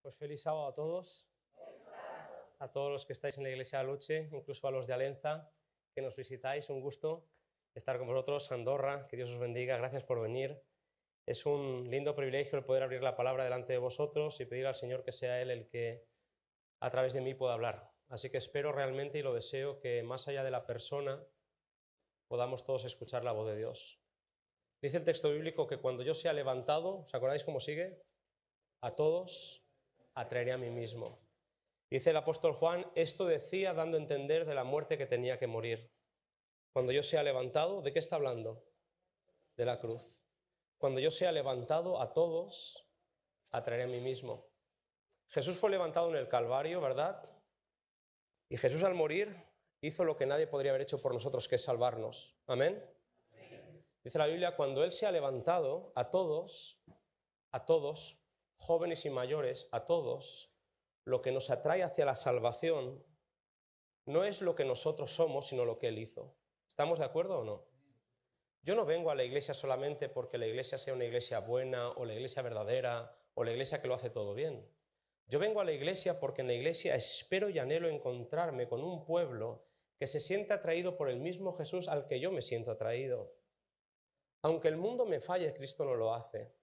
Pues feliz sábado a todos los que estáis en la Iglesia de Aluche, incluso a los de Alenza, que nos visitáis, un gusto estar con vosotros. Andorra, que Dios os bendiga, gracias por venir. Es un lindo privilegio el poder abrir la palabra delante de vosotros y pedir al Señor que sea Él el que a través de mí pueda hablar. Así que espero realmente y lo deseo que más allá de la persona podamos todos escuchar la voz de Dios. Dice el texto bíblico que cuando yo sea levantado, ¿os acordáis cómo sigue? A todos atraeré a mí mismo. Dice el apóstol Juan, esto decía dando a entender de la muerte que tenía que morir. Cuando yo sea levantado, ¿de qué está hablando? De la cruz. Cuando yo sea levantado, a todos atraeré a mí mismo. Jesús fue levantado en el Calvario, ¿verdad? Y Jesús al morir hizo lo que nadie podría haber hecho por nosotros, que es salvarnos. ¿Amén? Dice la Biblia, cuando Él sea levantado, a todos, jóvenes y mayores, a todos, lo que nos atrae hacia la salvación no es lo que nosotros somos, sino lo que Él hizo. ¿Estamos de acuerdo o no? Yo no vengo a la iglesia solamente porque la iglesia sea una iglesia buena, o la iglesia verdadera, o la iglesia que lo hace todo bien. Yo vengo a la iglesia porque en la iglesia espero y anhelo encontrarme con un pueblo que se sienta atraído por el mismo Jesús al que yo me siento atraído. Aunque el mundo me falle, Cristo no lo hace.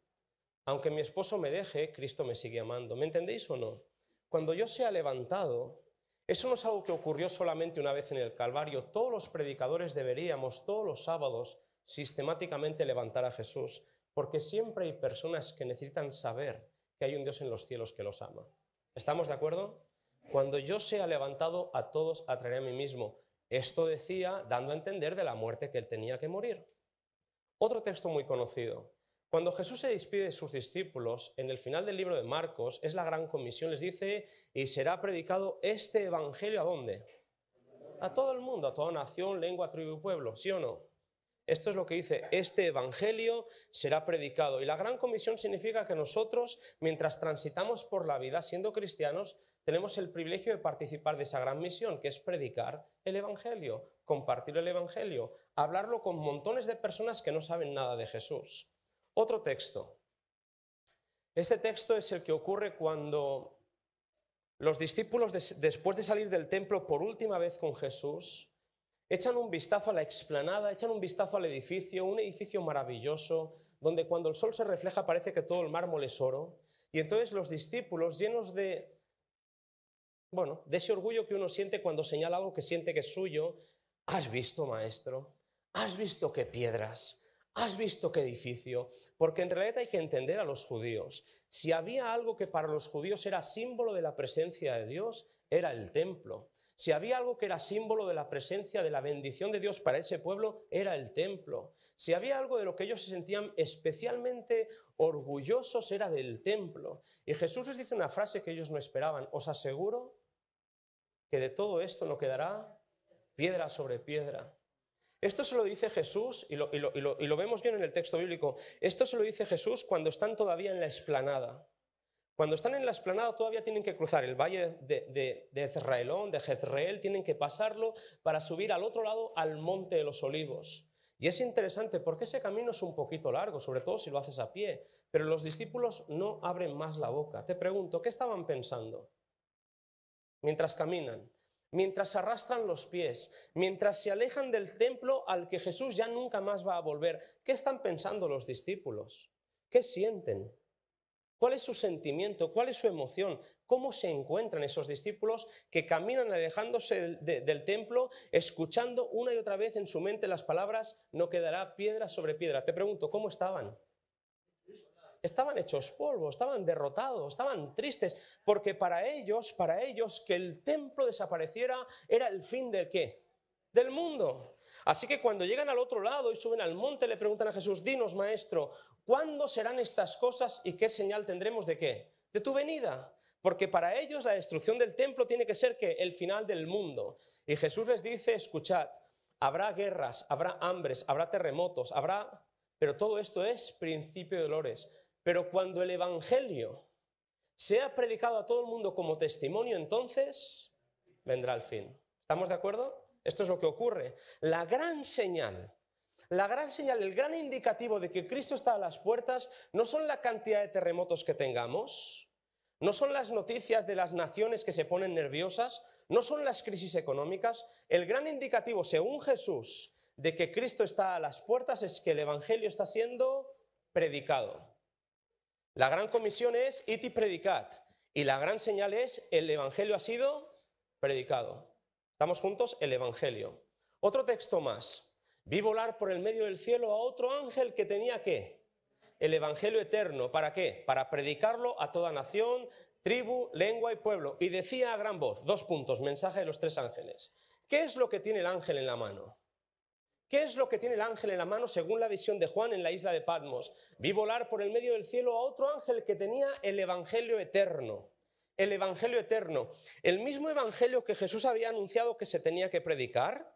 Aunque mi esposo me deje, Cristo me sigue amando. ¿Me entendéis o no? Cuando yo sea levantado, eso no es algo que ocurrió solamente una vez en el Calvario. Todos los predicadores deberíamos, todos los sábados, sistemáticamente levantar a Jesús, porque siempre hay personas que necesitan saber que hay un Dios en los cielos que los ama. ¿Estamos de acuerdo? Cuando yo sea levantado, a todos atraeré a mí mismo. Esto decía, dando a entender de la muerte que Él tenía que morir. Otro texto muy conocido. Cuando Jesús se despide de sus discípulos, en el final del libro de Marcos, es la gran comisión, les dice, y será predicado este evangelio ¿a dónde? A todo el mundo, a toda nación, lengua, tribu y pueblo, ¿sí o no? Esto es lo que dice, este evangelio será predicado. Y la gran comisión significa que nosotros, mientras transitamos por la vida siendo cristianos, tenemos el privilegio de participar de esa gran misión, que es predicar el evangelio, compartir el evangelio, hablarlo con montones de personas que no saben nada de Jesús. Otro texto. Este texto es el que ocurre cuando los discípulos, después de salir del templo por última vez con Jesús, echan un vistazo a la explanada, echan un vistazo al edificio, un edificio maravilloso, donde cuando el sol se refleja parece que todo el mármol es oro. Y entonces los discípulos, llenos de ese orgullo que uno siente cuando señala algo que siente que es suyo, ¿has visto, maestro? ¿Has visto qué piedras? ¿Has visto qué edificio? Porque en realidad hay que entender a los judíos. Si había algo que para los judíos era símbolo de la presencia de Dios, era el templo. Si había algo que era símbolo de la presencia, de la bendición de Dios para ese pueblo, era el templo. Si había algo de lo que ellos se sentían especialmente orgullosos, era del templo. Y Jesús les dice una frase que ellos no esperaban. Os aseguro que de todo esto no quedará piedra sobre piedra. Esto se lo dice Jesús, y lo vemos bien en el texto bíblico, esto se lo dice Jesús cuando están todavía en la explanada. Cuando están en la explanada todavía tienen que cruzar el valle de Jezreel, tienen que pasarlo para subir al otro lado al monte de los olivos. Y es interesante porque ese camino es un poquito largo, sobre todo si lo haces a pie, pero los discípulos no abren más la boca. Te pregunto, ¿qué estaban pensando mientras caminan? Mientras arrastran los pies, mientras se alejan del templo al que Jesús ya nunca más va a volver. ¿Qué están pensando los discípulos? ¿Qué sienten? ¿Cuál es su sentimiento? ¿Cuál es su emoción? ¿Cómo se encuentran esos discípulos que caminan alejándose del templo, escuchando una y otra vez en su mente las palabras, no quedará piedra sobre piedra? Te pregunto, ¿cómo estaban? Estaban hechos polvo, estaban derrotados, estaban tristes, porque para ellos que el templo desapareciera era el fin ¿de qué? Del mundo. Así que cuando llegan al otro lado y suben al monte, le preguntan a Jesús, dinos, maestro, ¿cuándo serán estas cosas y qué señal tendremos de qué? De tu venida. Porque para ellos la destrucción del templo tiene que ser ¿qué? El final del mundo. Y Jesús les dice, escuchad, habrá guerras, habrá hambres, habrá terremotos, pero todo esto es principio de dolores. Pero cuando el evangelio sea predicado a todo el mundo como testimonio, entonces vendrá el fin. ¿Estamos de acuerdo? Esto es lo que ocurre. La gran señal, el gran indicativo de que Cristo está a las puertas no son la cantidad de terremotos que tengamos, no son las noticias de las naciones que se ponen nerviosas, no son las crisis económicas. El gran indicativo, según Jesús, de que Cristo está a las puertas es que el Evangelio está siendo predicado. La gran comisión es id y predicad, y la gran señal es el Evangelio ha sido predicado. ¿Estamos juntos? El Evangelio. Otro texto más. Vi volar por el medio del cielo a otro ángel que tenía ¿qué? El Evangelio eterno. ¿Para qué? Para predicarlo a toda nación, tribu, lengua y pueblo. Y decía a gran voz, 2 puntos, mensaje de los 3 ángeles. ¿Qué es lo que tiene el ángel en la mano? ¿Qué es lo que tiene el ángel en la mano según la visión de Juan en la isla de Patmos? Vi volar por el medio del cielo a otro ángel que tenía el Evangelio eterno. El Evangelio eterno. El mismo Evangelio que Jesús había anunciado que se tenía que predicar.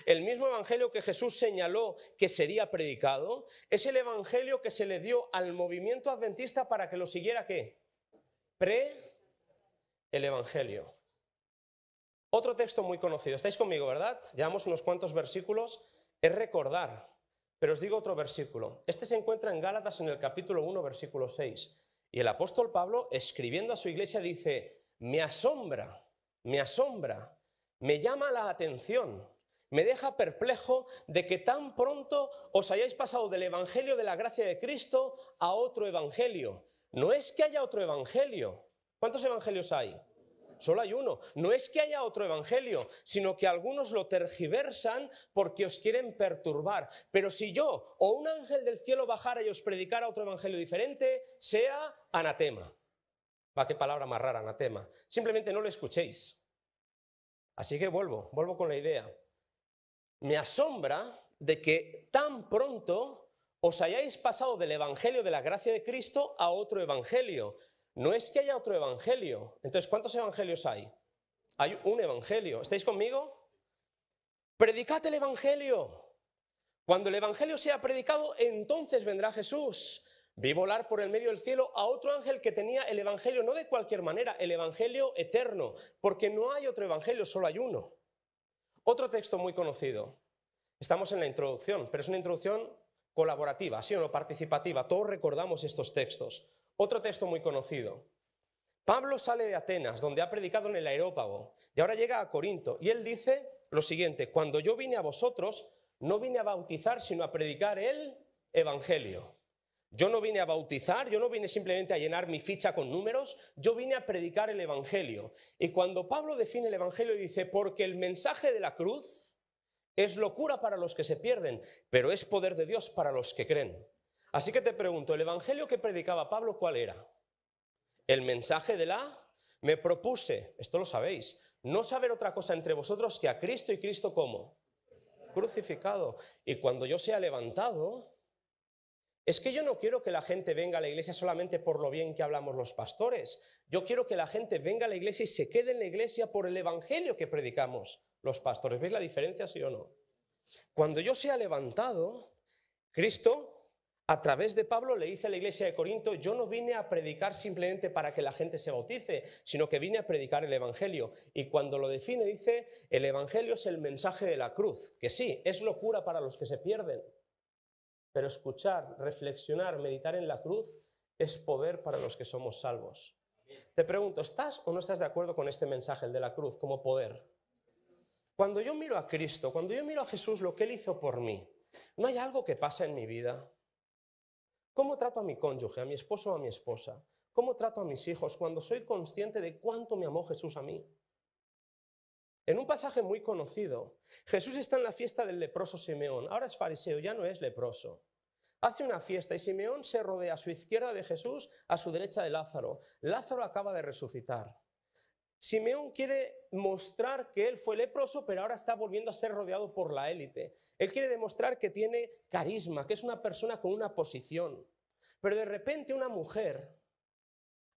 El mismo Evangelio que Jesús señaló que sería predicado. Es el Evangelio que se le dio al movimiento adventista para que lo siguiera ¿qué? El Evangelio. Otro texto muy conocido. ¿Estáis conmigo, verdad? Llevamos unos cuantos versículos. Es recordar. Pero os digo otro versículo. Este se encuentra en Gálatas en el capítulo 1, versículo 6. Y el apóstol Pablo, escribiendo a su iglesia, dice, me asombra, me llama la atención, me deja perplejo de que tan pronto os hayáis pasado del evangelio de la gracia de Cristo a otro evangelio. No es que haya otro evangelio. ¿Cuántos evangelios hay? Solo hay uno. No es que haya otro evangelio, sino que algunos lo tergiversan porque os quieren perturbar. Pero si yo o un ángel del cielo bajara y os predicara otro evangelio diferente, sea anatema. Va, qué palabra más rara, anatema. Simplemente no lo escuchéis. Así que vuelvo con la idea. Me asombra de que tan pronto os hayáis pasado del evangelio de la gracia de Cristo a otro evangelio. No es que haya otro evangelio. Entonces, ¿cuántos evangelios hay? Hay un evangelio. ¿Estáis conmigo? Predicad el evangelio. Cuando el evangelio sea predicado, entonces vendrá Jesús. Vi volar por el medio del cielo a otro ángel que tenía el evangelio, no de cualquier manera, el evangelio eterno, porque no hay otro evangelio, solo hay uno. Otro texto muy conocido. Estamos en la introducción, pero es una introducción colaborativa, ¿sí o no? Participativa. Todos recordamos estos textos. Otro texto muy conocido. Pablo sale de Atenas, donde ha predicado en el Areópago, y ahora llega a Corinto, y él dice lo siguiente, cuando yo vine a vosotros, no vine a bautizar, sino a predicar el Evangelio. Yo no vine a bautizar, yo no vine simplemente a llenar mi ficha con números, yo vine a predicar el Evangelio. Y cuando Pablo define el Evangelio dice, porque el mensaje de la cruz es locura para los que se pierden, pero es poder de Dios para los que creen. Así que te pregunto, ¿el evangelio que predicaba Pablo cuál era? El mensaje de me propuse, esto lo sabéis, no saber otra cosa entre vosotros que a Cristo y Cristo ¿cómo? Crucificado. Y cuando yo sea levantado, es que yo no quiero que la gente venga a la iglesia solamente por lo bien que hablamos los pastores. Yo quiero que la gente venga a la iglesia y se quede en la iglesia por el evangelio que predicamos los pastores. ¿Veis la diferencia, sí o no? Cuando yo sea levantado, Cristo, a través de Pablo, le dice a la iglesia de Corinto, yo no vine a predicar simplemente para que la gente se bautice, sino que vine a predicar el evangelio. Y cuando lo define, dice, el evangelio es el mensaje de la cruz, que sí, es locura para los que se pierden. Pero escuchar, reflexionar, meditar en la cruz es poder para los que somos salvos. Te pregunto, ¿estás o no estás de acuerdo con este mensaje, el de la cruz, como poder? Cuando yo miro a Cristo, cuando yo miro a Jesús, lo que Él hizo por mí, ¿no hay algo que pasa en mi vida? ¿Cómo trato a mi cónyuge, a mi esposo o a mi esposa? ¿Cómo trato a mis hijos cuando soy consciente de cuánto me amó Jesús a mí? En un pasaje muy conocido, Jesús está en la fiesta del leproso Simeón. Ahora es fariseo, ya no es leproso. Hace una fiesta y Simeón se rodea a su izquierda de Jesús, a su derecha de Lázaro. Lázaro acaba de resucitar. Simeón quiere mostrar que él fue leproso, pero ahora está volviendo a ser rodeado por la élite. Él quiere demostrar que tiene carisma, que es una persona con una posición. Pero de repente una mujer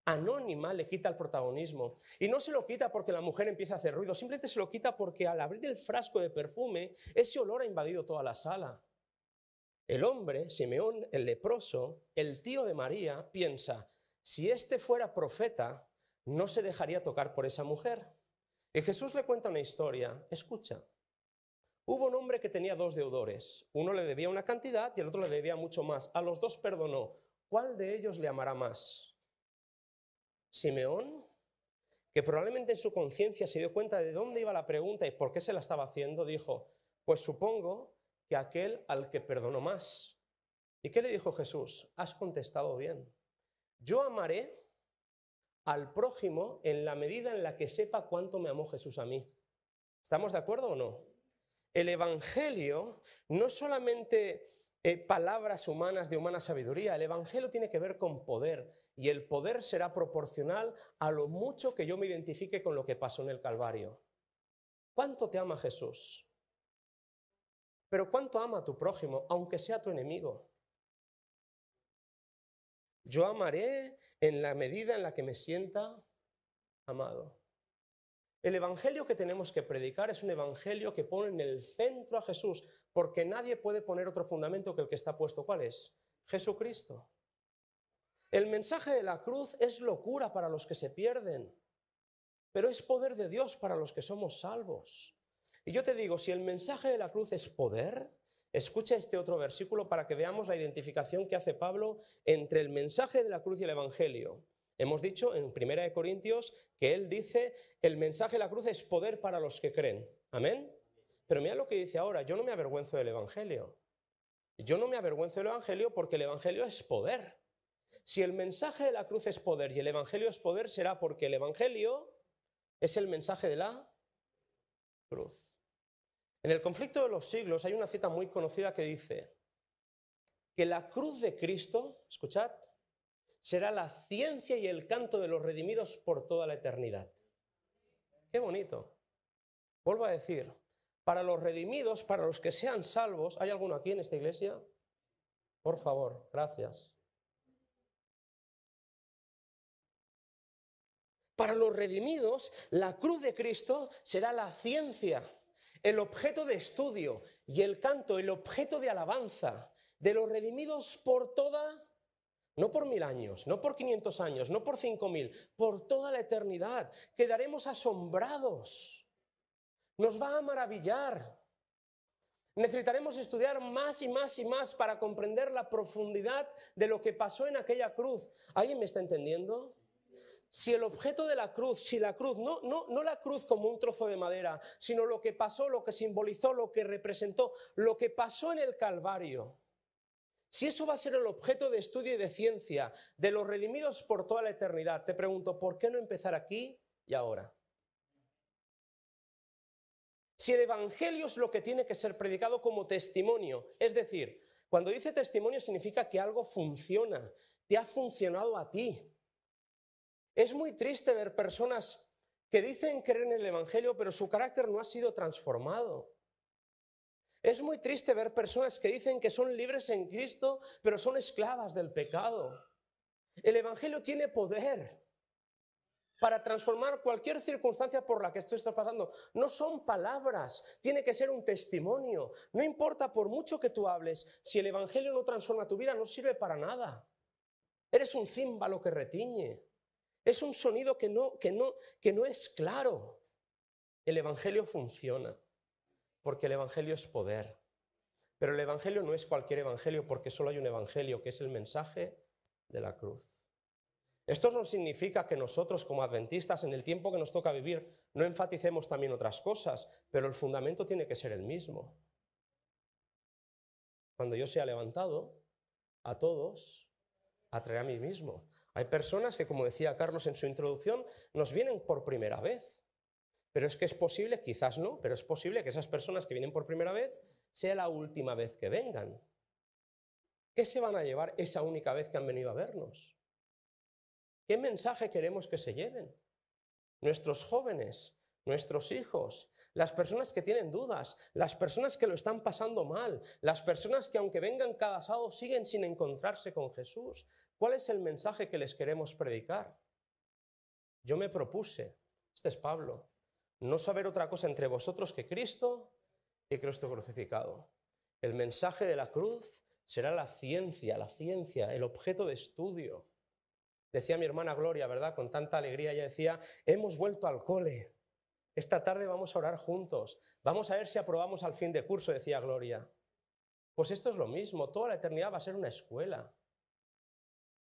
anónima le quita el protagonismo. Y no se lo quita porque la mujer empieza a hacer ruido, simplemente se lo quita porque al abrir el frasco de perfume, ese olor ha invadido toda la sala. El hombre, Simeón, el leproso, el tío de María, piensa, si este fuera profeta, no se dejaría tocar por esa mujer. Y Jesús le cuenta una historia. Escucha. Hubo un hombre que tenía 2 deudores. Uno le debía una cantidad y el otro le debía mucho más. A los 2 perdonó. ¿Cuál de ellos le amará más? Simeón, que probablemente en su conciencia se dio cuenta de dónde iba la pregunta y por qué se la estaba haciendo, dijo, pues supongo que aquel al que perdonó más. ¿Y qué le dijo Jesús? Has contestado bien. Yo amaré al prójimo en la medida en la que sepa cuánto me amó Jesús a mí. ¿Estamos de acuerdo o no? El Evangelio no es solamente palabras humanas de humana sabiduría, el Evangelio tiene que ver con poder, y el poder será proporcional a lo mucho que yo me identifique con lo que pasó en el Calvario. ¿Cuánto te ama Jesús? Pero ¿cuánto ama a tu prójimo, aunque sea tu enemigo? Yo amaré en la medida en la que me sienta amado. El evangelio que tenemos que predicar es un evangelio que pone en el centro a Jesús, porque nadie puede poner otro fundamento que el que está puesto. ¿Cuál es? Jesucristo. El mensaje de la cruz es locura para los que se pierden, pero es poder de Dios para los que somos salvos. Y yo te digo, si el mensaje de la cruz es poder, escucha este otro versículo para que veamos la identificación que hace Pablo entre el mensaje de la cruz y el evangelio. Hemos dicho en 1 Corintios que él dice, el mensaje de la cruz es poder para los que creen. ¿Amén? Pero mira lo que dice ahora, yo no me avergüenzo del evangelio. Yo no me avergüenzo del evangelio porque el evangelio es poder. Si el mensaje de la cruz es poder y el evangelio es poder, será porque el evangelio es el mensaje de la cruz. En el conflicto de los siglos hay una cita muy conocida que dice que la cruz de Cristo, escuchad, será la ciencia y el canto de los redimidos por toda la eternidad. Qué bonito. Vuelvo a decir, para los redimidos, para los que sean salvos, ¿hay alguno aquí en esta iglesia? Por favor, gracias. Para los redimidos, la cruz de Cristo será la ciencia, el objeto de estudio, y el canto, el objeto de alabanza de los redimidos por toda, no por 1000 años, no por 500 años, no por 5000, por toda la eternidad. Quedaremos asombrados. Nos va a maravillar. Necesitaremos estudiar más y más y más para comprender la profundidad de lo que pasó en aquella cruz. ¿Alguien me está entendiendo? Si el objeto de la cruz, si la cruz, no la cruz como un trozo de madera, sino lo que pasó, lo que simbolizó, lo que representó, lo que pasó en el Calvario, si eso va a ser el objeto de estudio y de ciencia de los redimidos por toda la eternidad, te pregunto, ¿por qué no empezar aquí y ahora? Si el evangelio es lo que tiene que ser predicado como testimonio, es decir, cuando dice testimonio significa que algo funciona, te ha funcionado a ti. Es muy triste ver personas que dicen creer en el evangelio, pero su carácter no ha sido transformado. Es muy triste ver personas que dicen que son libres en Cristo, pero son esclavas del pecado. El evangelio tiene poder para transformar cualquier circunstancia por la que esto está pasando. No son palabras, tiene que ser un testimonio. No importa por mucho que tú hables, si el evangelio no transforma tu vida, no sirve para nada. Eres un címbalo que retiñe. Es un sonido que no es claro. El evangelio funciona, porque el evangelio es poder. Pero el evangelio no es cualquier evangelio, porque solo hay un evangelio, que es el mensaje de la cruz. Esto no significa que nosotros como adventistas en el tiempo que nos toca vivir no enfaticemos también otras cosas, pero el fundamento tiene que ser el mismo. Cuando yo sea levantado, a todos atraeré a mí mismo. Hay personas que, como decía Carlos en su introducción, nos vienen por primera vez. Pero es que es posible, quizás no, pero es posible que esas personas que vienen por primera vez sea la última vez que vengan. ¿Qué se van a llevar esa única vez que han venido a vernos? ¿Qué mensaje queremos que se lleven? Nuestros jóvenes, nuestros hijos, las personas que tienen dudas, las personas que lo están pasando mal, las personas que aunque vengan cada sábado siguen sin encontrarse con Jesús. ¿Cuál es el mensaje que les queremos predicar? Yo me propuse, este es Pablo, no saber otra cosa entre vosotros que Cristo y Cristo crucificado. El mensaje de la cruz será la ciencia, el objeto de estudio. Decía mi hermana Gloria, ¿verdad? Con tanta alegría, ella decía, hemos vuelto al cole. Esta tarde vamos a orar juntos. Vamos a ver si aprobamos al fin de curso, decía Gloria. Pues esto es lo mismo, toda la eternidad va a ser una escuela.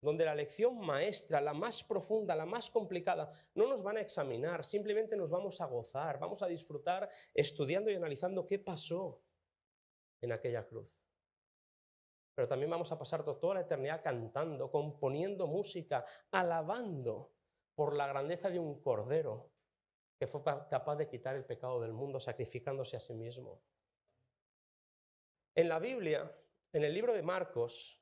donde la lección maestra, la más profunda, la más complicada, no nos van a examinar, simplemente nos vamos a gozar, vamos a disfrutar estudiando y analizando qué pasó en aquella cruz. Pero también vamos a pasar toda la eternidad cantando, componiendo música, alabando por la grandeza de un cordero que fue capaz de quitar el pecado del mundo, sacrificándose a sí mismo. En la Biblia, en el libro de Marcos,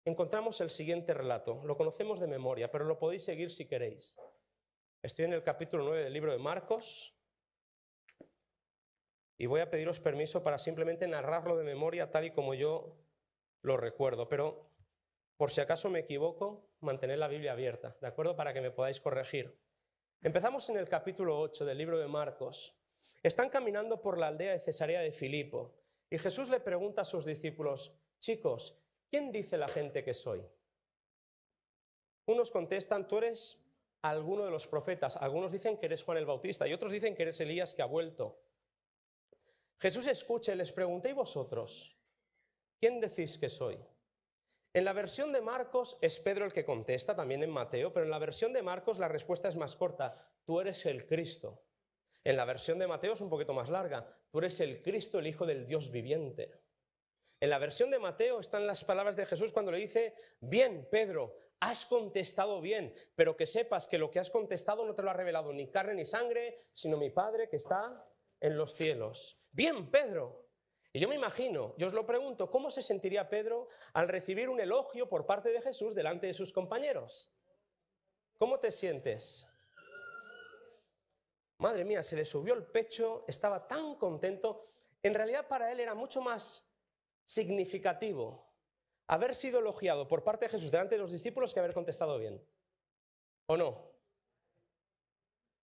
encontramos el siguiente relato. Lo conocemos de memoria, pero lo podéis seguir si queréis. Estoy en el capítulo 9 del libro de Marcos y voy a pediros permiso para simplemente narrarlo de memoria tal y como yo lo recuerdo. Pero por si acaso me equivoco, mantened la Biblia abierta, ¿de acuerdo? Para que me podáis corregir. Empezamos en el capítulo 8 del libro de Marcos. Están caminando por la aldea de Cesarea de Filipo y Jesús le pregunta a sus discípulos: chicos, ¿quién dice la gente que soy? Unos contestan: tú eres alguno de los profetas. Algunos dicen que eres Juan el Bautista y otros dicen que eres Elías que ha vuelto. Jesús escucha y les pregunta: ¿y vosotros? ¿Quién decís que soy? En la versión de Marcos es Pedro el que contesta, también en Mateo, pero en la versión de Marcos la respuesta es más corta: tú eres el Cristo. En la versión de Mateo es un poquito más larga: tú eres el Cristo, el Hijo del Dios viviente. En la versión de Mateo están las palabras de Jesús cuando le dice: bien, Pedro, has contestado bien, pero que sepas que lo que has contestado no te lo ha revelado ni carne ni sangre, sino mi Padre que está en los cielos. Bien, Pedro. Y yo me imagino, yo os lo pregunto, ¿cómo se sentiría Pedro al recibir un elogio por parte de Jesús delante de sus compañeros? ¿Cómo te sientes? Madre mía, se le subió el pecho, estaba tan contento. En realidad para él era mucho más significativo haber sido elogiado por parte de Jesús delante de los discípulos que haber contestado bien. ¿O no?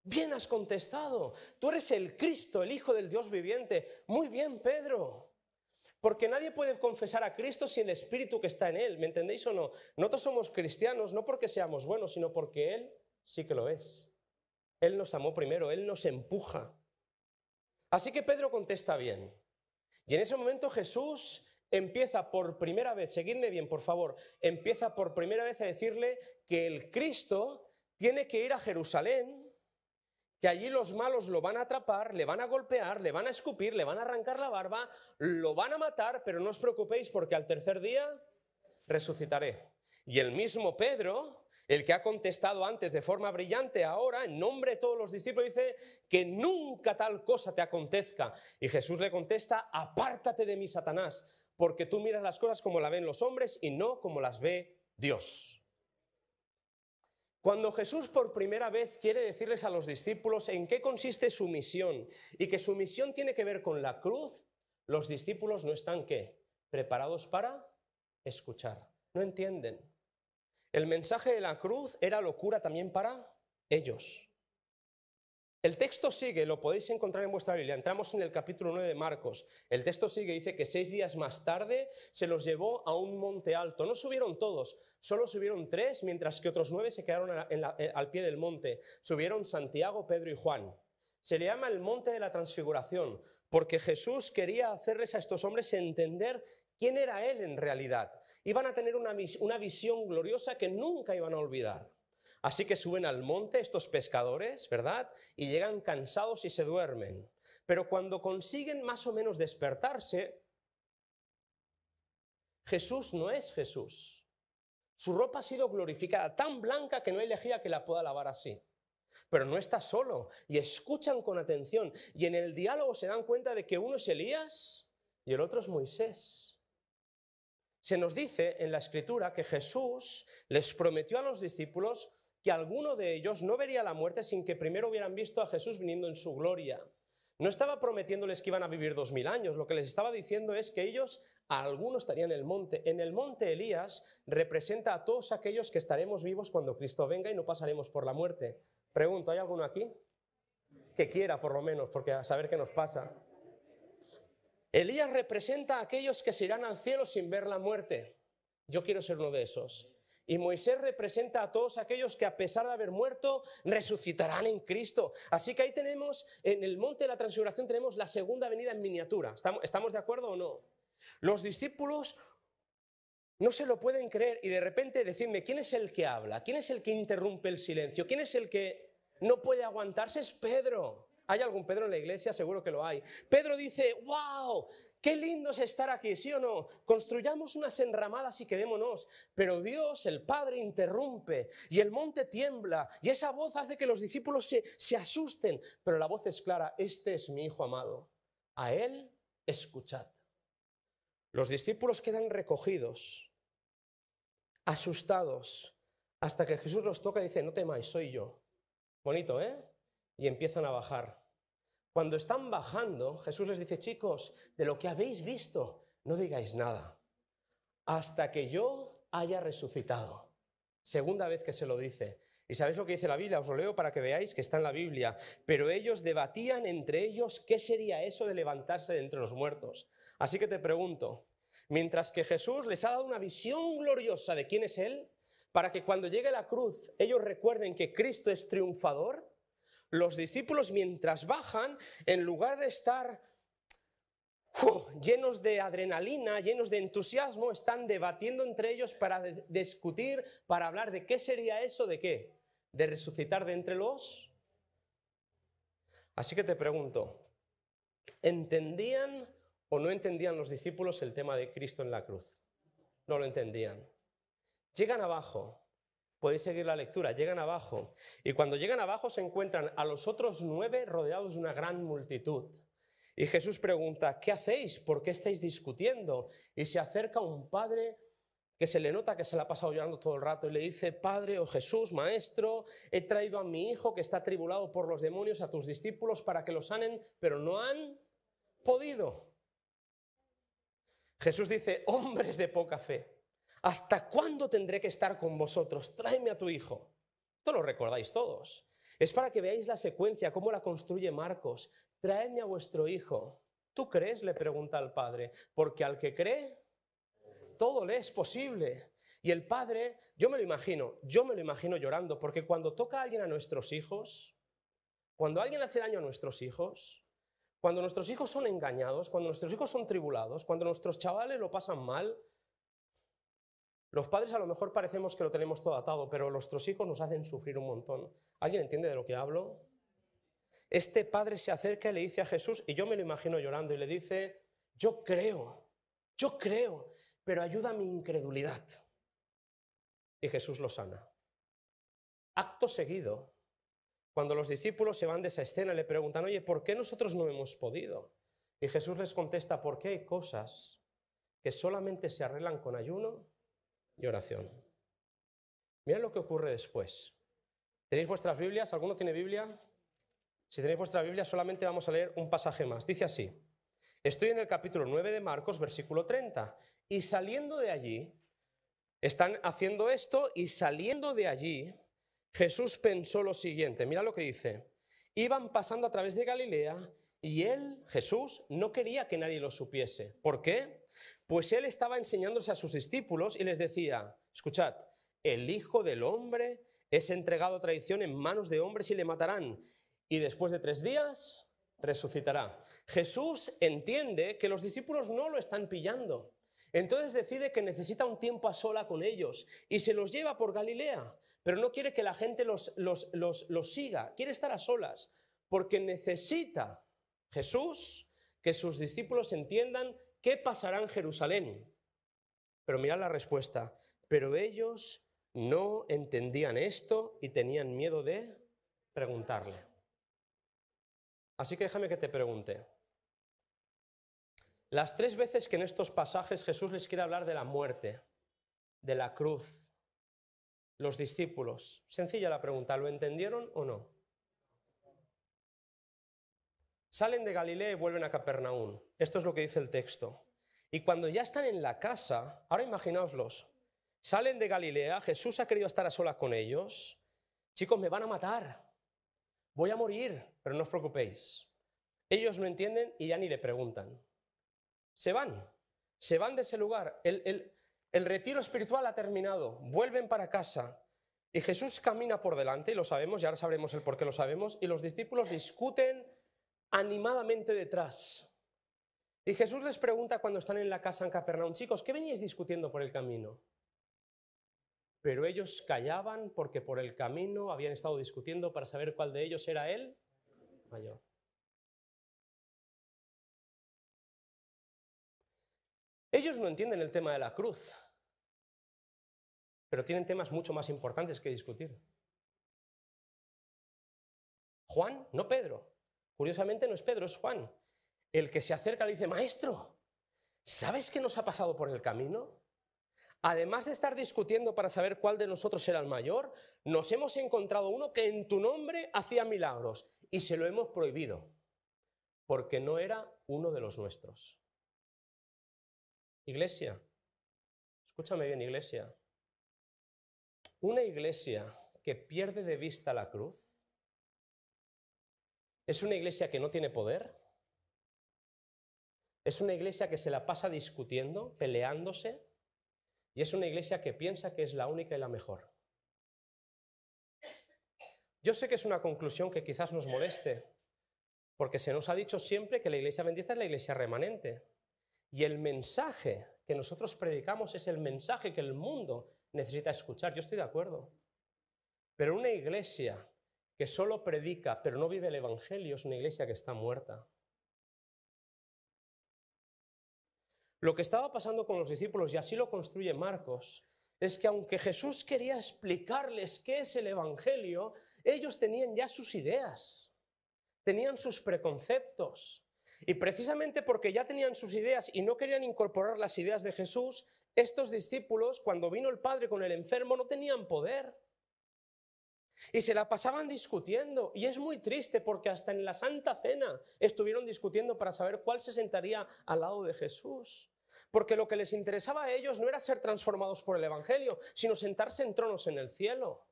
Bien has contestado. Tú eres el Cristo, el Hijo del Dios viviente. Muy bien, Pedro. Porque nadie puede confesar a Cristo sin el Espíritu que está en él. ¿Me entendéis o no? Nosotros somos cristianos no porque seamos buenos, sino porque Él sí que lo es. Él nos amó primero, Él nos empuja. Así que Pedro contesta bien. Y en ese momento Jesús empieza por primera vez, seguidme bien por favor, empieza por primera vez a decirle que el Cristo tiene que ir a Jerusalén, que allí los malos lo van a atrapar, le van a golpear, le van a escupir, le van a arrancar la barba, lo van a matar, pero no os preocupéis porque al tercer día resucitaré. Y el mismo Pedro, el que ha contestado antes de forma brillante, ahora en nombre de todos los discípulos dice que nunca tal cosa te acontezca. Y Jesús le contesta: apártate de mí, Satanás, porque tú miras las cosas como las ven los hombres y no como las ve Dios. Cuando Jesús por primera vez quiere decirles a los discípulos en qué consiste su misión y que su misión tiene que ver con la cruz, los discípulos no están ¿qué? Preparados para escuchar. No entienden. El mensaje de la cruz era locura también para ellos. El texto sigue, lo podéis encontrar en vuestra Biblia. Entramos en el capítulo 9 de Marcos. El texto sigue, dice que 6 días más tarde se los llevó a un monte alto. No subieron todos, solo subieron 3, mientras que otros 9 se quedaron al pie del monte. Subieron Santiago, Pedro y Juan. Se le llama el monte de la transfiguración, porque Jesús quería hacerles a estos hombres entender quién era Él en realidad. Iban a tener una visión gloriosa que nunca iban a olvidar. Así que suben al monte estos pescadores, ¿verdad? Y llegan cansados y se duermen. Pero cuando consiguen más o menos despertarse, Jesús no es Jesús. Su ropa ha sido glorificada, tan blanca que no hay lejía que la pueda lavar así. Pero no está solo y escuchan con atención. Y en el diálogo se dan cuenta de que uno es Elías y el otro es Moisés. Se nos dice en la Escritura que Jesús les prometió a los discípulos que alguno de ellos no vería la muerte sin que primero hubieran visto a Jesús viniendo en su gloria. No estaba prometiéndoles que iban a vivir 2000 años, lo que les estaba diciendo es que ellos, a algunos estarían en el monte. En el monte Elías representa a todos aquellos que estaremos vivos cuando Cristo venga y no pasaremos por la muerte. Pregunto, ¿hay alguno aquí? Que quiera por lo menos, porque a saber qué nos pasa. Elías representa a aquellos que se irán al cielo sin ver la muerte. Yo quiero ser uno de esos. Y Moisés representa a todos aquellos que a pesar de haber muerto, resucitarán en Cristo. Así que ahí tenemos, en el monte de la transfiguración, tenemos la segunda venida en miniatura. ¿Estamos de acuerdo o no? Los discípulos No se lo pueden creer y de repente decidme, ¿quién es el que habla? ¿Quién es el que interrumpe el silencio? ¿Quién es el que no puede aguantarse? Es Pedro. ¿Hay algún Pedro en la iglesia? Seguro que lo hay. Pedro dice, ¡wow! ¡Qué lindo es estar aquí! ¿Sí o no? Construyamos unas enramadas y quedémonos. Pero Dios, el Padre, interrumpe y el monte tiembla y esa voz hace que los discípulos se asusten. Pero la voz es clara, este es mi Hijo amado. A él escuchad. Los discípulos quedan recogidos, asustados, hasta que Jesús los toca y dice, no temáis, soy yo. Bonito, ¿eh? Y empiezan a bajar. Cuando están bajando, Jesús les dice, chicos, de lo que habéis visto, no digáis nada, hasta que yo haya resucitado. Segunda vez que se lo dice. ¿Y sabéis lo que dice la Biblia? Os lo leo para que veáis que está en la Biblia. Pero ellos debatían entre ellos qué sería eso de levantarse de entre los muertos. Así que te pregunto, mientras que Jesús les ha dado una visión gloriosa de quién es Él, para que cuando llegue la cruz ellos recuerden que Cristo es triunfador, los discípulos mientras bajan, en lugar de estar llenos de adrenalina, llenos de entusiasmo, están debatiendo entre ellos para discutir, para hablar de qué sería eso, ¿de qué? De resucitar de entre los. Así que te pregunto, ¿entendían o no entendían los discípulos el tema de Cristo en la cruz? No lo entendían. Llegan abajo, podéis seguir la lectura, llegan abajo, y cuando llegan abajo se encuentran a los otros 9 rodeados de una gran multitud. Y Jesús pregunta, ¿qué hacéis? ¿Por qué estáis discutiendo? Y se acerca un padre que se le nota que se le ha pasado llorando todo el rato y le dice, Padre o Jesús, Maestro, he traído a mi hijo que está atribulado por los demonios a tus discípulos para que lo sanen, pero no han podido. Jesús dice, hombres de poca fe, ¿hasta cuándo tendré que estar con vosotros? Tráeme a tu hijo. Esto lo recordáis todos. Es para que veáis la secuencia, cómo la construye Marcos. Traedme a vuestro hijo. ¿Tú crees? Le pregunta al padre. Porque al que cree, todo le es posible. Y el padre, yo me lo imagino llorando, porque cuando toca a alguien a nuestros hijos, cuando alguien hace daño a nuestros hijos, cuando nuestros hijos son engañados, cuando nuestros hijos son tribulados, cuando nuestros chavales lo pasan mal, los padres a lo mejor parecemos que lo tenemos todo atado, pero nuestros hijos nos hacen sufrir un montón. ¿Alguien entiende de lo que hablo? Este padre se acerca y le dice a Jesús, y yo me lo imagino llorando, y le dice, yo creo, pero ayuda a mi incredulidad. Y Jesús lo sana. Acto seguido, cuando los discípulos se van de esa escena, le preguntan, oye, ¿por qué nosotros no hemos podido? Y Jesús les contesta, porque hay cosas que solamente se arreglan con ayuno y oración. Mirad lo que ocurre después. ¿Tenéis vuestras Biblias? ¿Alguno tiene Biblia? Si tenéis vuestra Biblia, solamente vamos a leer un pasaje más. Dice así, estoy en el capítulo 9 de Marcos, versículo 30. Y saliendo de allí, están haciendo esto, y saliendo de allí, Jesús pensó lo siguiente. Mira lo que dice. Iban pasando a través de Galilea, y él, Jesús, no quería que nadie lo supiese. ¿Por qué? Pues él estaba enseñándose a sus discípulos y les decía, escuchad, el Hijo del Hombre es entregado a traición en manos de hombres y le matarán. Y después de 3 días resucitará. Jesús entiende que los discípulos no lo están pillando. Entonces decide que necesita un tiempo a sola con ellos y se los lleva por Galilea, pero no quiere que la gente los siga, quiere estar a solas, porque necesita Jesús que sus discípulos entiendan qué pasará en Jerusalén. Pero mirad la respuesta, pero ellos no entendían esto y tenían miedo de preguntarle. Así que déjame que te pregunte. Las 3 veces que en estos pasajes Jesús les quiere hablar de la muerte, de la cruz, los discípulos, sencilla la pregunta, ¿lo entendieron o no? Salen de Galilea y vuelven a Capernaum. Esto es lo que dice el texto. Y cuando ya están en la casa, ahora imaginaoslos, salen de Galilea, Jesús ha querido estar a solas con ellos. Chicos, me van a matar. Voy a morir, pero no os preocupéis. Ellos no entienden y ya ni le preguntan. Se van de ese lugar. El retiro espiritual ha terminado. Vuelven para casa. Y Jesús camina por delante, y lo sabemos, y ahora sabremos el por qué lo sabemos, y los discípulos discuten animadamente detrás. Y Jesús les pregunta cuando están en la casa en Capernaum, chicos, ¿qué veníais discutiendo por el camino? Pero ellos callaban porque por el camino habían estado discutiendo para saber cuál de ellos era el mayor. Ellos no entienden el tema de la cruz, pero tienen temas mucho más importantes que discutir. Juan, no Pedro. Curiosamente no es Pedro, es Juan. El que se acerca le dice, maestro, ¿sabes qué nos ha pasado por el camino? Además de estar discutiendo para saber cuál de nosotros era el mayor, nos hemos encontrado uno que en tu nombre hacía milagros y se lo hemos prohibido, porque no era uno de los nuestros. Iglesia, escúchame bien, iglesia. Una iglesia que pierde de vista la cruz es una iglesia que no tiene poder, es una iglesia que se la pasa discutiendo, peleándose, y es una iglesia que piensa que es la única y la mejor. Yo sé que es una conclusión que quizás nos moleste, porque se nos ha dicho siempre que la iglesia adventista es la iglesia remanente. Y el mensaje que nosotros predicamos es el mensaje que el mundo necesita escuchar. Yo estoy de acuerdo. Pero una iglesia que solo predica pero no vive el evangelio es una iglesia que está muerta. Lo que estaba pasando con los discípulos, y así lo construye Marcos, es que aunque Jesús quería explicarles qué es el evangelio, ellos tenían ya sus ideas, tenían sus preconceptos. Y precisamente porque ya tenían sus ideas y no querían incorporar las ideas de Jesús, estos discípulos, cuando vino el Padre con el enfermo, no tenían poder. Y se la pasaban discutiendo. Y es muy triste porque hasta en la Santa Cena estuvieron discutiendo para saber cuál se sentaría al lado de Jesús. Porque lo que les interesaba a ellos no era ser transformados por el Evangelio, sino sentarse en tronos en el cielo.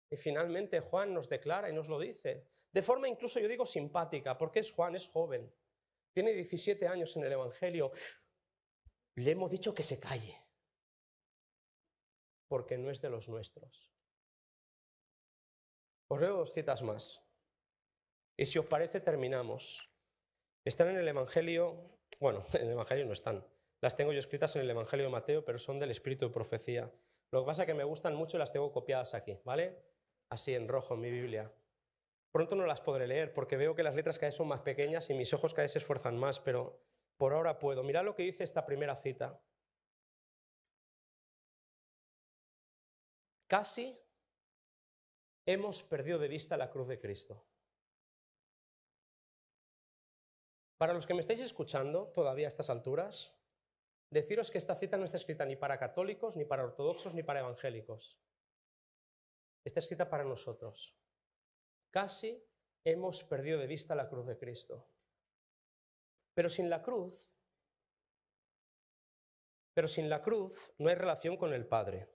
Y finalmente Juan nos declara y nos lo dice, de forma incluso yo digo simpática, porque es Juan, es joven, tiene 17 años en el Evangelio. Le hemos dicho que se calle, porque no es de los nuestros. Os leo 2 citas más. Y si os parece, terminamos. Están en el Evangelio, bueno, en el Evangelio no están. Las tengo yo escritas en el Evangelio de Mateo, pero son del espíritu de profecía. Lo que pasa es que me gustan mucho y las tengo copiadas aquí, ¿vale? Así en rojo en mi Biblia. Pronto no las podré leer porque veo que las letras cada vez son más pequeñas y mis ojos cada vez se esfuerzan más, pero por ahora puedo. Mirad lo que dice esta primera cita. Casi hemos perdido de vista la cruz de Cristo. Para los que me estáis escuchando todavía a estas alturas, deciros que esta cita no está escrita ni para católicos, ni para ortodoxos, ni para evangélicos. Está escrita para nosotros. Casi hemos perdido de vista la cruz de Cristo. Pero sin la cruz no hay relación con el Padre.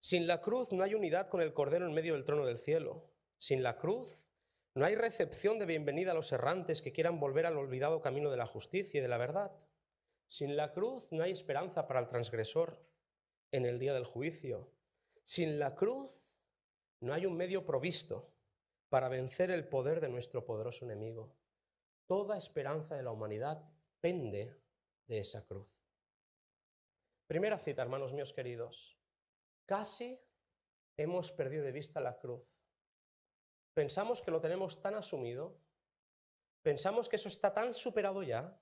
Sin la cruz no hay unidad con el Cordero en medio del trono del cielo. Sin la cruz no hay recepción de bienvenida a los errantes que quieran volver al olvidado camino de la justicia y de la verdad. Sin la cruz no hay esperanza para el transgresor en el día del juicio. Sin la cruz no hay un medio provisto para vencer el poder de nuestro poderoso enemigo. Toda esperanza de la humanidad pende de esa cruz. Primera cita, hermanos míos queridos. Casi hemos perdido de vista la cruz. Pensamos que lo tenemos tan asumido, pensamos que eso está tan superado ya,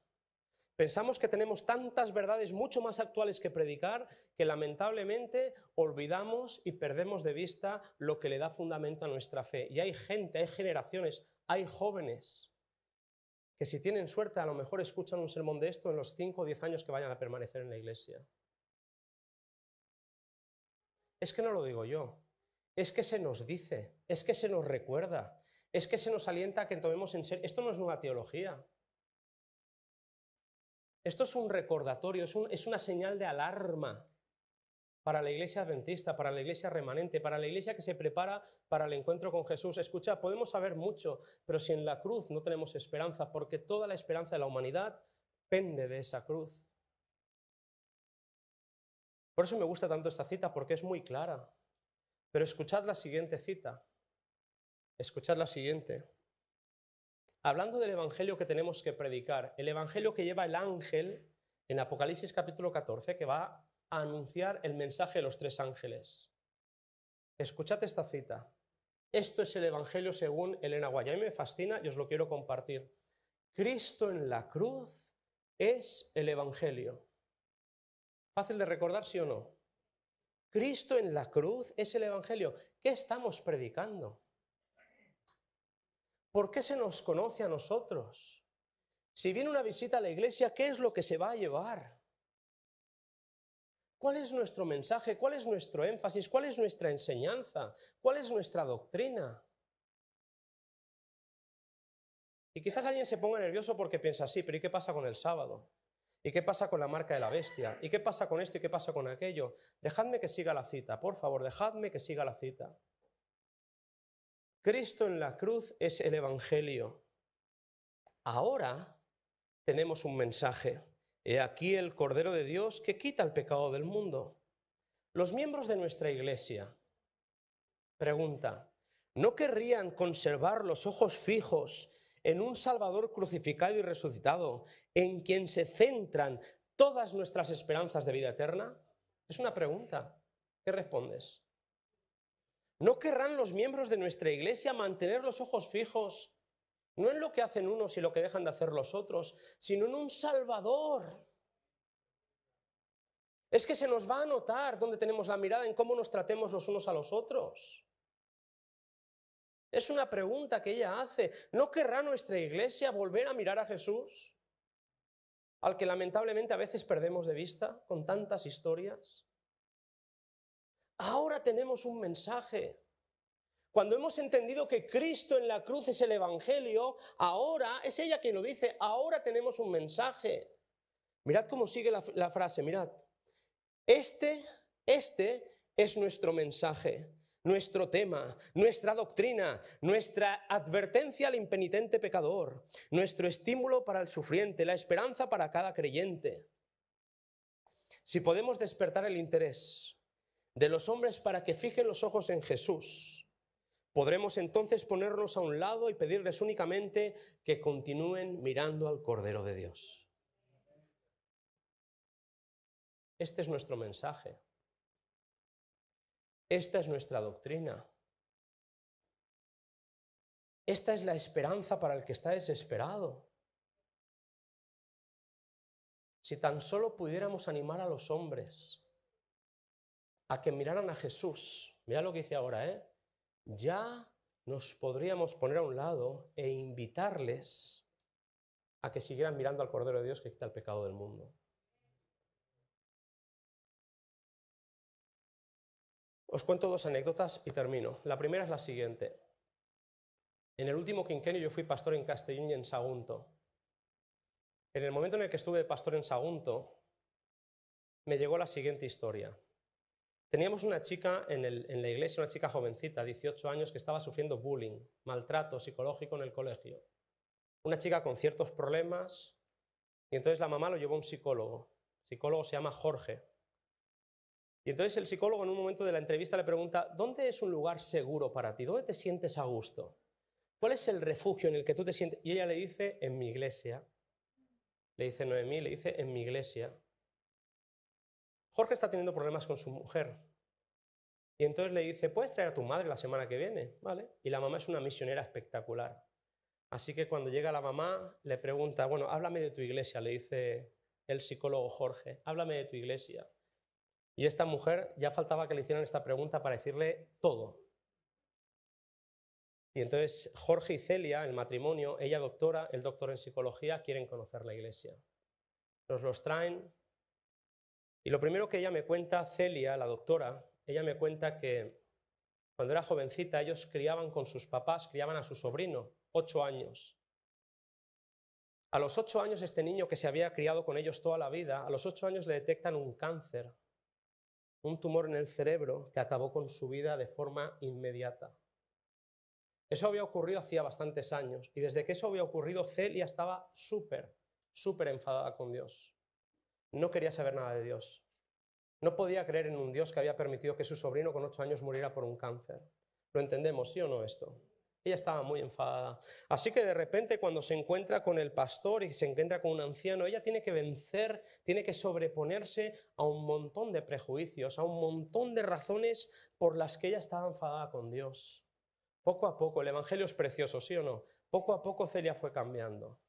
pensamos que tenemos tantas verdades mucho más actuales que predicar que lamentablemente olvidamos y perdemos de vista lo que le da fundamento a nuestra fe. Y hay gente, hay generaciones, hay jóvenes que si tienen suerte a lo mejor escuchan un sermón de esto en los 5 o 10 años que vayan a permanecer en la iglesia. Es que no lo digo yo, es que se nos dice, es que se nos recuerda, es que se nos alienta a que tomemos en serio. Esto no es nueva teología. Esto es un recordatorio, es una señal de alarma para la iglesia adventista, para la iglesia remanente, para la iglesia que se prepara para el encuentro con Jesús. Escucha, podemos saber mucho, pero si en la cruz no tenemos esperanza, porque toda la esperanza de la humanidad pende de esa cruz. Por eso me gusta tanto esta cita, porque es muy clara. Pero escuchad la siguiente cita. Escuchad la siguiente. hablando del evangelio que tenemos que predicar, el evangelio que lleva el ángel en Apocalipsis capítulo 14, que va a anunciar el mensaje de los 3 ángeles. Escuchad esta cita. Esto es el evangelio según Elena White. A mí me fascina y os lo quiero compartir. Cristo en la cruz es el evangelio. ¿Fácil de recordar, sí o no? Cristo en la cruz es el evangelio. ¿Qué estamos predicando? ¿Por qué se nos conoce a nosotros? Si viene una visita a la iglesia, ¿qué es lo que se va a llevar? ¿Cuál es nuestro mensaje? ¿Cuál es nuestro énfasis? ¿Cuál es nuestra enseñanza? ¿Cuál es nuestra doctrina? Y quizás alguien se ponga nervioso porque piensa, sí, pero ¿y qué pasa con el sábado? ¿Y qué pasa con la marca de la bestia? ¿Y qué pasa con esto y qué pasa con aquello? Dejadme que siga la cita, por favor, dejadme que siga la cita. Cristo en la cruz es el evangelio. Ahora tenemos un mensaje. He aquí el Cordero de Dios que quita el pecado del mundo. Los miembros de nuestra iglesia, pregunta, ¿no querrían conservar los ojos fijos en un Salvador crucificado y resucitado, en quien se centran todas nuestras esperanzas de vida eterna? Es una pregunta. ¿Qué respondes? ¿No querrán los miembros de nuestra iglesia mantener los ojos fijos, no en lo que hacen unos y lo que dejan de hacer los otros, sino en un Salvador? Es que se nos va a notar dónde tenemos la mirada, en cómo nos tratemos los unos a los otros. Es una pregunta que ella hace. ¿No querrá nuestra iglesia volver a mirar a Jesús, al que lamentablemente a veces perdemos de vista con tantas historias? Ahora tenemos un mensaje. Cuando hemos entendido que Cristo en la cruz es el evangelio, ahora, es ella quien lo dice, ahora tenemos un mensaje. Mirad cómo sigue la frase, mirad. Este es nuestro mensaje, nuestro tema, nuestra doctrina, nuestra advertencia al impenitente pecador, nuestro estímulo para el sufriente, la esperanza para cada creyente. Si podemos despertar el interés de los hombres para que fijen los ojos en Jesús, podremos entonces ponernos a un lado y pedirles únicamente que continúen mirando al Cordero de Dios. Este es nuestro mensaje. Esta es nuestra doctrina. Esta es la esperanza para el que está desesperado. Si tan solo pudiéramos animar a los hombres a que miraran a Jesús, mirad lo que dice ahora, ya nos podríamos poner a un lado e invitarles a que siguieran mirando al Cordero de Dios que quita el pecado del mundo. Os cuento 2 anécdotas y termino. La primera es la siguiente. En el último quinquenio yo fui pastor en Castellón y en Sagunto. En el momento en el que estuve de pastor en Sagunto, me llegó la siguiente historia. Teníamos una chica en la iglesia, una chica jovencita, 18 años, que estaba sufriendo bullying, maltrato psicológico en el colegio. Una chica con ciertos problemas, y entonces la mamá lo llevó a un psicólogo. El psicólogo se llama Jorge. Y entonces el psicólogo en un momento de la entrevista le pregunta, ¿dónde es un lugar seguro para ti? ¿Dónde te sientes a gusto? ¿Cuál es el refugio en el que tú te sientes? Y ella le dice, en mi iglesia. Le dice Noemí, le dice, en mi iglesia. Jorge está teniendo problemas con su mujer. Y entonces le dice, ¿puedes traer a tu madre la semana que viene? ¿Vale? Y la mamá es una misionera espectacular. Así que cuando llega la mamá, le pregunta, bueno, háblame de tu iglesia, le dice el psicólogo Jorge, háblame de tu iglesia. Y esta mujer ya faltaba que le hicieran esta pregunta para decirle todo. Y entonces Jorge y Celia, el matrimonio, ella doctora, él doctor en psicología, quieren conocer la iglesia. Nos los traen. Y lo primero que ella me cuenta, Celia, la doctora, ella me cuenta que cuando era jovencita ellos criaban con sus papás, criaban a su sobrino, 8 años. A los 8 años este niño que se había criado con ellos toda la vida, a los 8 años le detectan un cáncer, un tumor en el cerebro que acabó con su vida de forma inmediata. Eso había ocurrido hacía bastantes años y desde que eso había ocurrido Celia estaba súper enfadada con Dios. No quería saber nada de Dios. No podía creer en un Dios que había permitido que su sobrino con 8 años muriera por un cáncer. ¿Lo entendemos, sí o no esto? Ella estaba muy enfadada. Así que de repente cuando se encuentra con el pastor y se encuentra con un anciano, ella tiene que vencer, tiene que sobreponerse a un montón de prejuicios, a un montón de razones por las que ella estaba enfadada con Dios. Poco a poco, el Evangelio es precioso, ¿sí o no? Poco a poco Celia fue cambiando.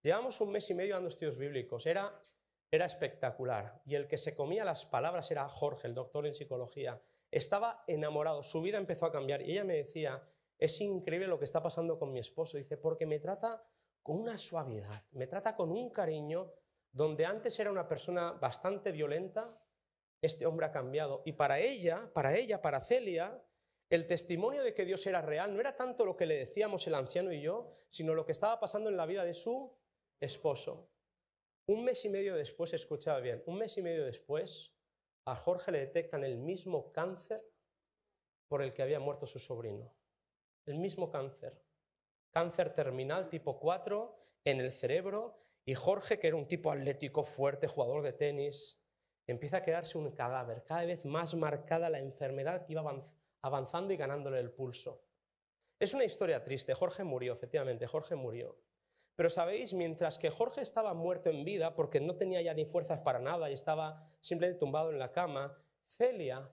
Llevamos 1 mes y medio dando estudios bíblicos, era espectacular. Y el que se comía las palabras era Jorge, el doctor en psicología. Estaba enamorado, su vida empezó a cambiar. Y ella me decía, es increíble lo que está pasando con mi esposo. Dice, porque me trata con una suavidad, me trata con un cariño, donde antes era una persona bastante violenta, este hombre ha cambiado. Y para ella, para Celia, el testimonio de que Dios era real no era tanto lo que le decíamos el anciano y yo, sino lo que estaba pasando en la vida de su esposo. 1 mes y medio después, escuchad bien, 1 mes y medio después, a Jorge le detectan el mismo cáncer por el que había muerto su sobrino. El mismo cáncer. Cáncer terminal tipo 4 en el cerebro, y Jorge, que era un tipo atlético, fuerte, jugador de tenis, empieza a quedarse un cadáver, cada vez más marcada la enfermedad que iba avanzando y ganándole el pulso. Es una historia triste, Jorge murió, efectivamente, Jorge murió. Pero sabéis, mientras que Jorge estaba muerto en vida, porque no tenía ya ni fuerzas para nada y estaba simplemente tumbado en la cama, Celia,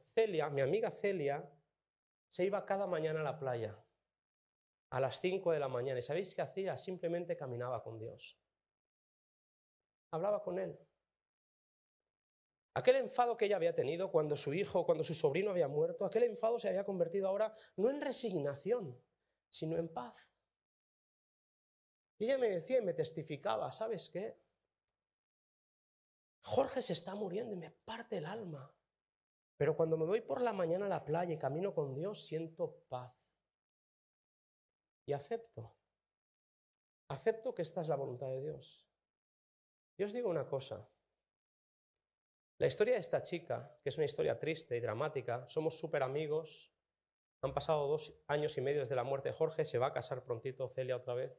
mi amiga Celia, se iba cada mañana a la playa, a las 5 de la mañana. ¿Y sabéis qué hacía? Simplemente caminaba con Dios. Hablaba con Él. Aquel enfado que ella había tenido cuando su hijo, cuando su sobrino había muerto, aquel enfado se había convertido ahora no en resignación, sino en paz. Y ella me decía y me testificaba, ¿sabes qué? Jorge se está muriendo y me parte el alma. Pero cuando me voy por la mañana a la playa y camino con Dios, siento paz. Y acepto. Acepto que esta es la voluntad de Dios. Y os digo una cosa. La historia de esta chica, que es una historia triste y dramática, somos súper amigos. Han pasado 2 años y medio desde la muerte de Jorge, se va a casar prontito Celia otra vez.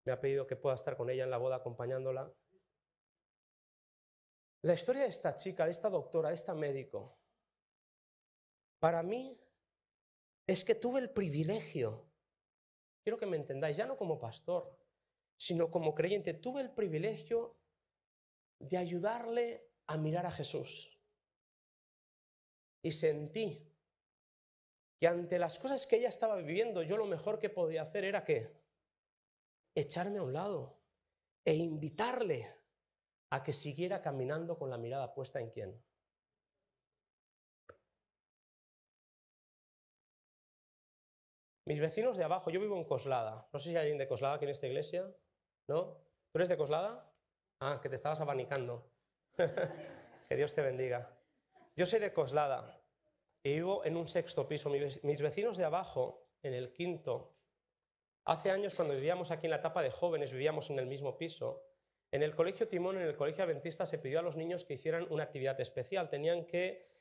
Me ha pedido que pueda estar con ella en la boda acompañándola. La historia de esta chica, de esta doctora, de esta médico, para mí es que tuve el privilegio, quiero que me entendáis, ya no como pastor, sino como creyente, tuve el privilegio de ayudarle a mirar a Jesús. Y sentí que ante las cosas que ella estaba viviendo, yo lo mejor que podía hacer era ¿qué? Echarme a un lado e invitarle a que siguiera caminando con la mirada puesta en ¿quién? Mis vecinos de abajo, yo vivo en Coslada, no sé si hay alguien de Coslada aquí en esta iglesia, ¿no? ¿Tú eres de Coslada? Ah, que te estabas abanicando. Que Dios te bendiga. Yo soy de Coslada y vivo en un 6º piso. Mis vecinos de abajo, en el 5º, hace años cuando vivíamos aquí en la etapa de jóvenes, vivíamos en el mismo piso. En el colegio Timón, en el colegio adventista, se pidió a los niños que hicieran una actividad especial. Tenían que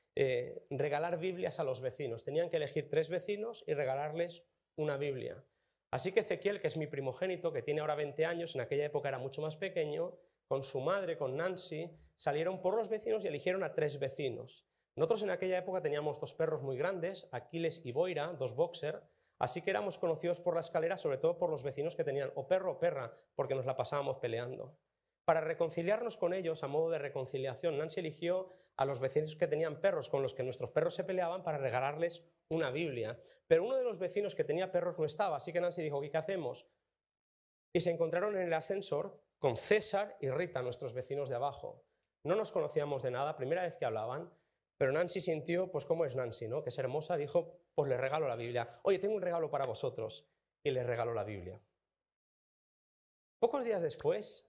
regalar Biblias a los vecinos. Tenían que elegir 3 vecinos y regalarles una Biblia. Así que Ezequiel, que es mi primogénito, que tiene ahora 20 años, en aquella época era mucho más pequeño, con su madre, con Nancy, salieron por los vecinos y eligieron a 3 vecinos. Nosotros en aquella época teníamos 2 perros muy grandes, Aquiles y Boira, 2 boxer, así que éramos conocidos por la escalera, sobre todo por los vecinos que tenían o perro o perra, porque nos la pasábamos peleando. Para reconciliarnos con ellos, a modo de reconciliación, Nancy eligió a los vecinos que tenían perros con los que nuestros perros se peleaban para regalarles una Biblia. Pero uno de los vecinos que tenía perros no estaba, así que Nancy dijo, ¿qué hacemos? Y se encontraron en el ascensor con César y Rita, nuestros vecinos de abajo. No nos conocíamos de nada, primera vez que hablaban, pero Nancy sintió, pues cómo es Nancy, ¿no? Que es hermosa, dijo, pues le regalo la Biblia. Oye, tengo un regalo para vosotros. Y le regaló la Biblia. Pocos días después,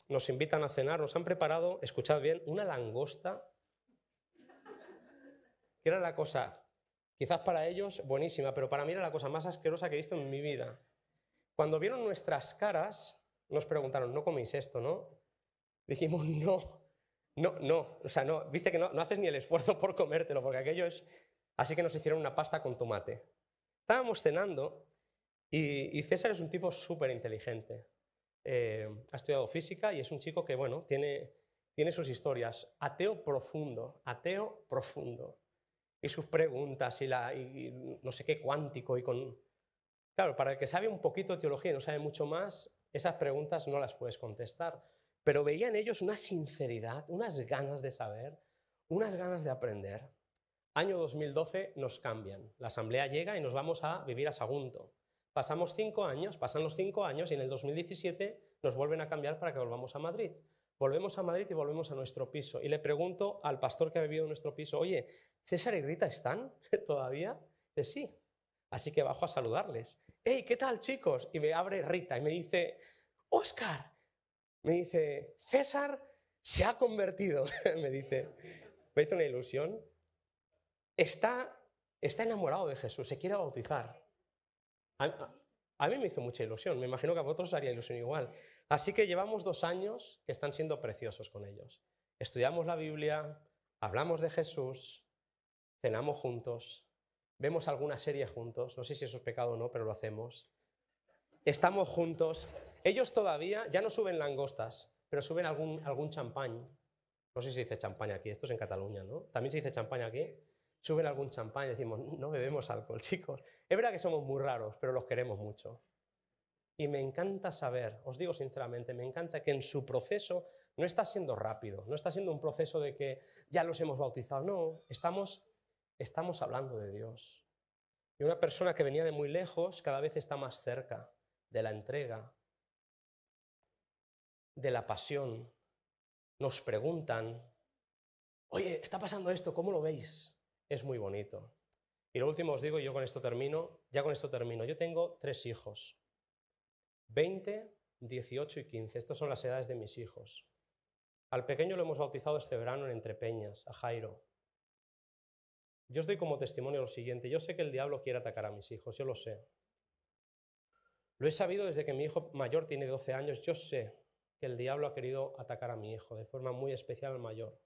nos invitan a cenar, nos han preparado, escuchad bien, una langosta, que era la cosa, quizás para ellos buenísima, pero para mí era la cosa más asquerosa que he visto en mi vida. Cuando vieron nuestras caras, nos preguntaron, ¿no coméis esto, no? Dijimos, no, o sea, no, viste que no haces ni el esfuerzo por comértelo, porque aquello es... Así que nos hicieron una pasta con tomate. Estábamos cenando y César es un tipo súper inteligente. Ha estudiado física y es un chico que, bueno, tiene sus historias. Ateo profundo. y sus preguntas y no sé qué cuántico y con... Claro, para el que sabe un poquito de teología y no sabe mucho más, esas preguntas no las puedes contestar. Pero veía en ellos una sinceridad, unas ganas de saber, unas ganas de aprender. Año 2012 nos cambian. La asamblea llega y nos vamos a vivir a Sagunto. Pasan los 5 años y en el 2017 nos vuelven a cambiar para que volvamos a Madrid. Volvemos a Madrid y volvemos a nuestro piso. Y le pregunto al pastor que ha vivido en nuestro piso, oye, ¿César y Rita están todavía? Dice, sí. Así que bajo a saludarles. ¡Hey, qué tal, chicos! Y me abre Rita y me dice, ¡Óscar! Me dice, César se ha convertido. Me hizo una ilusión. Está enamorado de Jesús, se quiere bautizar. A mí me hizo mucha ilusión, me imagino que a vosotros os haría ilusión igual. Así que llevamos 2 años que están siendo preciosos con ellos. Estudiamos la Biblia, hablamos de Jesús, cenamos juntos, vemos alguna serie juntos, no sé si eso es pecado o no, pero lo hacemos. Estamos juntos. Ellos todavía ya no suben langostas, pero suben algún champán. No sé si se dice champán aquí, esto es en Cataluña, ¿no? ¿También se dice champán aquí? Suben algún champán y decimos, no bebemos alcohol, chicos. Es verdad que somos muy raros, pero los queremos mucho. Y me encanta saber, os digo sinceramente, me encanta que en su proceso no está siendo rápido, no está siendo un proceso de que ya los hemos bautizado, no, estamos hablando de Dios. Y una persona que venía de muy lejos cada vez está más cerca de la entrega, de la pasión. Nos preguntan, oye, está pasando esto, ¿cómo lo veis? Es muy bonito. Y lo último os digo, y yo con esto termino, yo tengo 3 hijos, 20, 18 y 15, estas son las edades de mis hijos. Al pequeño lo hemos bautizado este verano en Entrepeñas, a Jairo. Yo os doy como testimonio lo siguiente, yo sé que el diablo quiere atacar a mis hijos, yo lo sé. Lo he sabido desde que mi hijo mayor tiene 12 años, yo sé que el diablo ha querido atacar a mi hijo, de forma muy especial al mayor.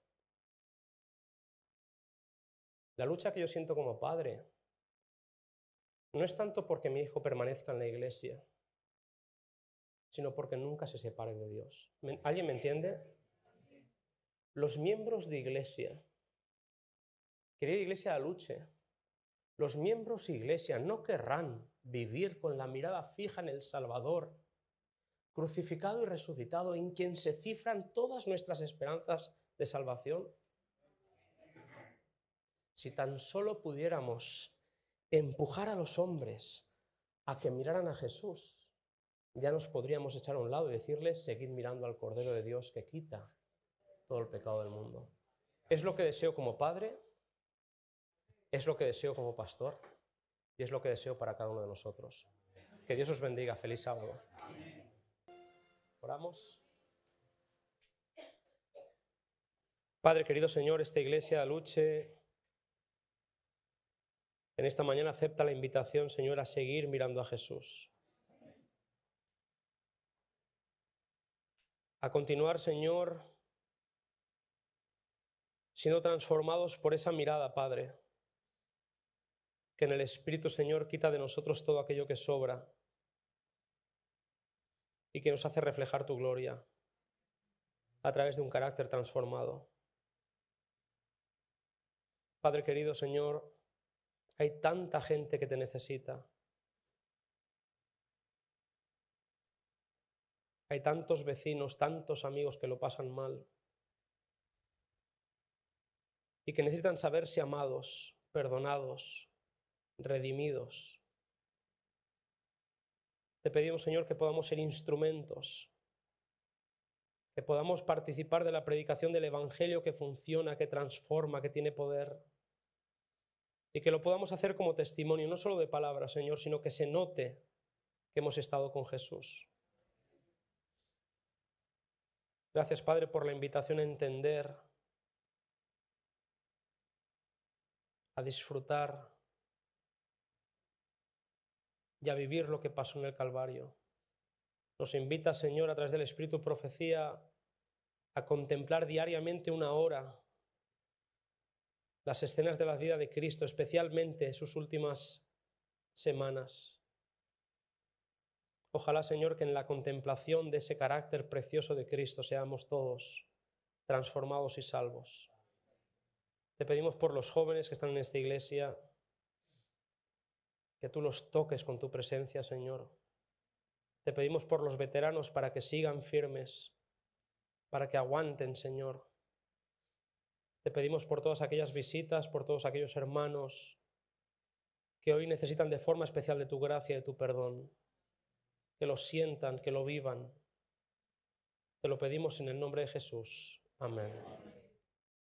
La lucha que yo siento como padre no es tanto porque mi hijo permanezca en la iglesia, sino porque nunca se separe de Dios. ¿Alguien me entiende? Los miembros de iglesia, querida iglesia de Aluche, los miembros de iglesia no querrán vivir con la mirada fija en el Salvador, crucificado y resucitado, en quien se cifran todas nuestras esperanzas de salvación. Si tan solo pudiéramos empujar a los hombres a que miraran a Jesús, ya nos podríamos echar a un lado y decirles, seguid mirando al Cordero de Dios que quita todo el pecado del mundo. Es lo que deseo como padre, es lo que deseo como pastor y es lo que deseo para cada uno de nosotros. Que Dios os bendiga. Feliz sábado. Oramos. Padre querido Señor, esta iglesia de Aluche en esta mañana acepta la invitación, Señor, a seguir mirando a Jesús. A continuar, Señor, siendo transformados por esa mirada, Padre, que en el Espíritu, Señor, quita de nosotros todo aquello que sobra y que nos hace reflejar tu gloria a través de un carácter transformado. Padre querido, Señor, hay tanta gente que te necesita. Hay tantos vecinos, tantos amigos que lo pasan mal y que necesitan saberse amados, perdonados, redimidos. Te pedimos, Señor, que podamos ser instrumentos, que podamos participar de la predicación del Evangelio que funciona, que transforma, que tiene poder, y que lo podamos hacer como testimonio, no solo de palabras, Señor, sino que se note que hemos estado con Jesús. Gracias, Padre, por la invitación a entender, a disfrutar y a vivir lo que pasó en el Calvario. Nos invita, Señor, a través del Espíritu Profecía, a contemplar diariamente 1 hora las escenas de la vida de Cristo, especialmente sus últimas semanas. Ojalá, Señor, que en la contemplación de ese carácter precioso de Cristo seamos todos transformados y salvos. Te pedimos por los jóvenes que están en esta iglesia, que tú los toques con tu presencia, Señor. Te pedimos por los veteranos para que sigan firmes, para que aguanten, Señor. Te pedimos por todas aquellas visitas, por todos aquellos hermanos que hoy necesitan de forma especial de tu gracia y de tu perdón, que lo sientan, que lo vivan. Te lo pedimos en el nombre de Jesús. Amén.